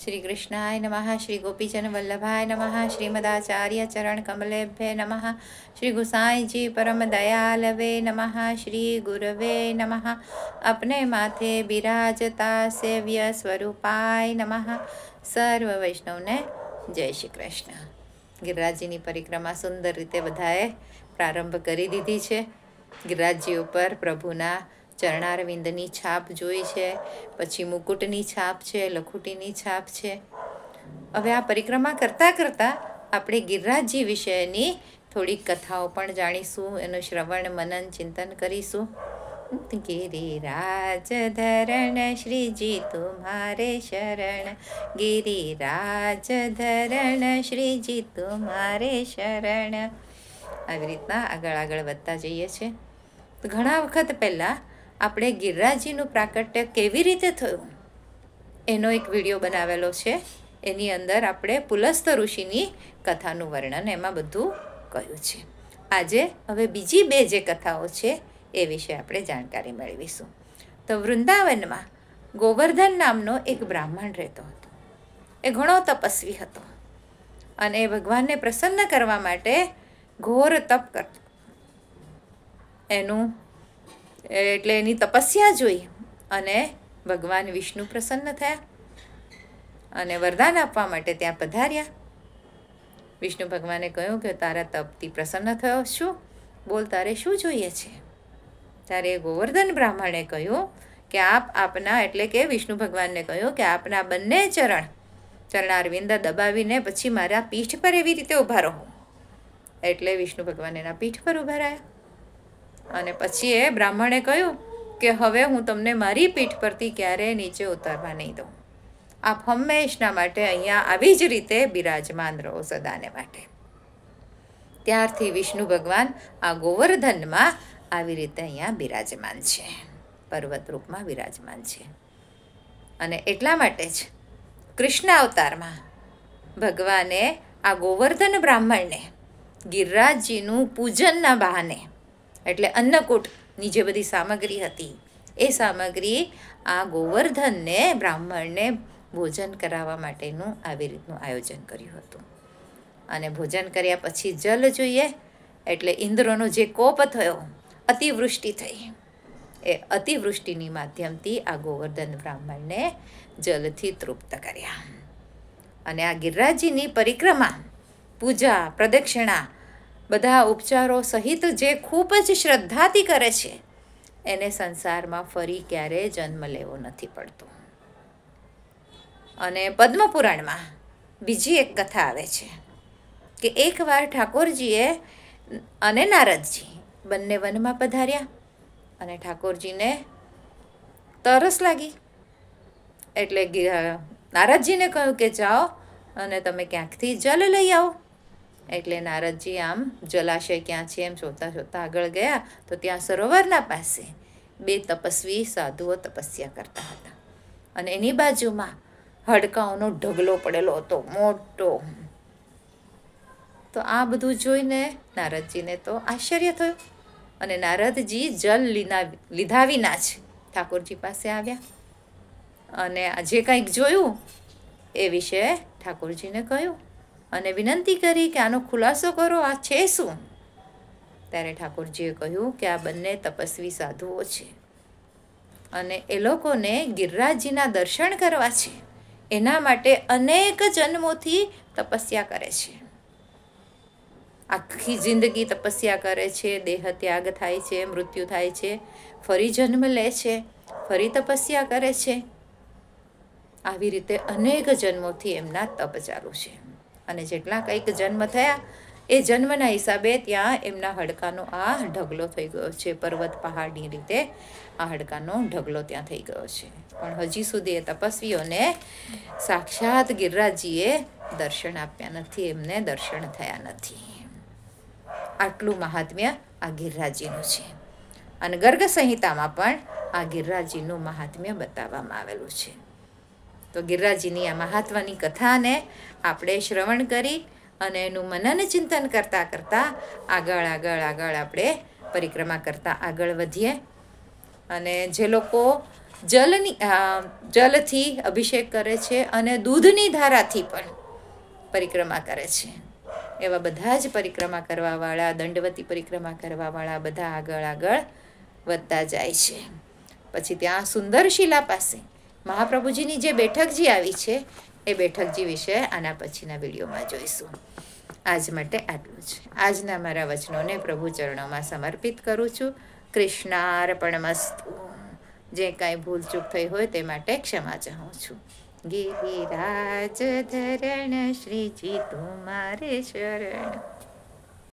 श्री कृष्णाय नमः। श्री गोपीजन वल्लभाय नमः। श्रीमदाचार्य चरण कमलेभ्ये नमः। श्री गुसाई जी परम दयालवे नमः। श्री गुरवे नमः। अपने माथे बिराजता सेव्य स्वरूपाय नमः। सर्व वैष्णवने जय श्री कृष्ण। गिरिराजजीની પરિક્રમા સુંદર રીતે બધાએ પ્રારંભ કરી દીધી છે। गिरिराजजी ઉપર પ્રભુના ચરણારવિંદની છાપ જોઈ છે, પછી મુકુટની છાપ છે, લખુટીની છાપ છે। હવે આ પરિક્રમા કરતાં કરતાં આપણે गिरिराजજી વિશેની થોડીક કથાઓ પણ જાણીશું, એનું શ્રવણ મનન ચિંતન કરીશું। गिरिराज धरण श्रीजी तुम्हारे शरण, गिरिराज धरण श्रीजी तुम्हारे शरण। આવી રીતના આગળ આગળ વધતા જઈએ છીએ। તો ઘણા વખત પહેલાં આપણે गिरिराजजीનું પ્રાકટ્ય કેવી રીતે થયું એનો એક વિડીયો બનાવેલો છે। એની અંદર આપણે પુલસ્ત ઋષિની કથાનું વર્ણન એમાં બધું કહ્યું છે। આજે હવે બીજી બે જે કથાઓ છે એ વિશે આપણે જાણકારી મેળવીશું। તો વૃંદાવનમાં ગોવર્ધન નામનો એક બ્રાહ્મણ રહેતો હતો। એ ઘણો તપસ્વી હતો અને ભગવાનને પ્રસન્ન કરવા માટે ઘોર તપ કરતો। એટલે એની તપસ્યા જોઈ અને ભગવાન વિષ્ણુ પ્રસન્ન થયા અને વરદાન આપવા માટે ત્યાં પધાર્યા। વિષ્ણુ ભગવાને કહ્યું કે તારા તપથી પ્રસન્ન થયો શું? બોલ, તારે શું જોઈએ છે? ત્યારે ગોવર્ધન બ્રાહ્મણે કહ્યું કે આપના એટલે કે વિષ્ણુ ભગવાનને કહ્યું કે આપના બંને ચરણારવિંદ દબાવીને પછી મારા પીઠ પર એવી રીતે ઊભા રહો। એટલે વિષ્ણુ ભગવાન એના પીઠ પર ઊભા રહ્યા અને પછી એ બ્રાહ્મણે કહ્યું કે હવે હું તમને મારી પીઠ પરથી ક્યારેય નીચે ઉતારવા નહીં દઉં। આપ હંમેશના માટે અહીંયા આવી જ રીતે બિરાજમાન રહો સદાને માટે। ત્યારથી વિષ્ણુ ભગવાન આ ગોવર્ધનમાં આવી રીતે અહીંયા બિરાજમાન છે, પર્વત રૂપમાં બિરાજમાન છે। અને એટલા માટે જ કૃષ્ણ અવતારમાં ભગવાને આ ગોવર્ધન બ્રાહ્મણને गिरिराजजीનું પૂજનના બહાને એટલે અન્નકૂટની જે બધી સામગ્રી હતી એ સામગ્રી આ ગોવર્ધનને બ્રાહ્મણને ભોજન કરાવવા માટેનું આવી રીતનું આયોજન કર્યું હતું। અને ભોજન કર્યા પછી જલ જોઈએ એટલે ઇન્દ્રનો જે કોપ થયો, અતિવૃષ્ટિ થઈ, એ અતિવૃષ્ટિની માધ્યમથી આ ગોવર્ધન બ્રાહ્મણને જલથી તૃપ્ત કર્યા। અને આ गिरिराजजीની પરિક્રમા, પૂજા, પ્રદક્ષિણા, બધા ઉપચારો સહિત જે ખૂબ જ શ્રદ્ધાથી કરે છે એને સંસારમાં ફરી ક્યારેય જન્મ લેવો નથી પડતો। અને પદ્મપુરાણમાં બીજી એક કથા આવે છે કે એકવાર ઠાકોરજીએ અને નારદજી બંને વનમાં પધાર્યા અને ઠાકોરજીને તરસ લાગી એટલે નારદજીને કહ્યું કે જાઓ અને તમે ક્યાંકથી જલ લઈ આવો। એટલે નારદજી આમ જલાશય ક્યાં છે એમ શોધતા શોધતા આગળ ગયા તો ત્યાં સરોવરના પાસે બે તપસ્વી સાધુઓ તપસ્યા કરતા હતા અને એની બાજુમાં હાડકાઓનો ઢગલો પડેલો હતો મોટો। તો આ બધું જોઈને નારદજીને તો આશ્ચર્ય થયું અને નારદજી જલ લીધા વિના જ ઠાકોરજી પાસે આવ્યા અને જે કંઈક જોયું એ વિશે ઠાકોરજીને કહ્યું અને વિનંતી કરી કે આનો ખુલાસો કરો, આ છે શું? ત્યારે ઠાકોરજીએ કહ્યું કે આ બંને તપસ્વી સાધુઓ છે અને એ લોકોને गिरिराजजीના દર્શન કરવા છે, એના માટે અનેક જન્મોથી તપસ્યા કરે છે। આખી જિંદગી તપસ્યા કરે છે, દેહ ત્યાગ થાય છે, મૃત્યુ થાય છે, ફરી જન્મ લે છે, ફરી તપસ્યા કરે છે। આવી રીતે અનેક જન્મોથી એમના તપ ચાલુ છે અને જેટલા કંઈક જન્મ થયા એ જન્મના હિસાબે ત્યાં એમના હાડકાનો આ ઢગલો થઈ ગયો છે, પર્વત પહાડની રીતે આ હાડકાનો ઢગલો ત્યાં થઈ ગયો છે। પણ હજી સુધી એ તપસ્વીઓને સાક્ષાત गिरिराजजीએ દર્શન આપ્યા નથી, એમને દર્શન થયા નથી। આટલું મહાત્મ્ય આ गिरिराजजीનું છે અને ગર્ગ સંહિતામાં પણ આ गिरिराजजीનું મહાત્મ્ય બતાવવામાં આવેલું છે। તો गिरिराजजीની આ મહાત્વની કથાને આપણે શ્રવણ કરી અને એનું મનન ચિંતન કરતાં કરતાં આગળ આપણે પરિક્રમા કરતાં આગળ વધીએ। અને જે લોકો જલથી અભિષેક કરે છે અને દૂધની ધારાથી પણ પરિક્રમા કરે છે. એવા બધા જ પરિક્રમા કરવાવાળા, દંડવતી પરિક્રમા કરવાવાળા બધા આગળ આગળ વધતા જાય છે. પછી ત્યાં સુંદર શિલા પાસે મહાપ્રભુજીની જે બેઠકજી આવી છે એ બેઠકજી વિશે આના પછીના વિડીયોમાં જોઈશું. આજ માટે આટલું જ. આજના મારા વચનોને પ્રભુ ચરણોમાં સમર્પિત કરું છું. કૃષ્ણાર્પણમસ્તુ. જે કાંઈ ભૂલચૂક થઈ હોય તે માટે ક્ષમા ચાહું છું. ગિરિરાજ ધરણ શ્રીજી તુમારે શરણ.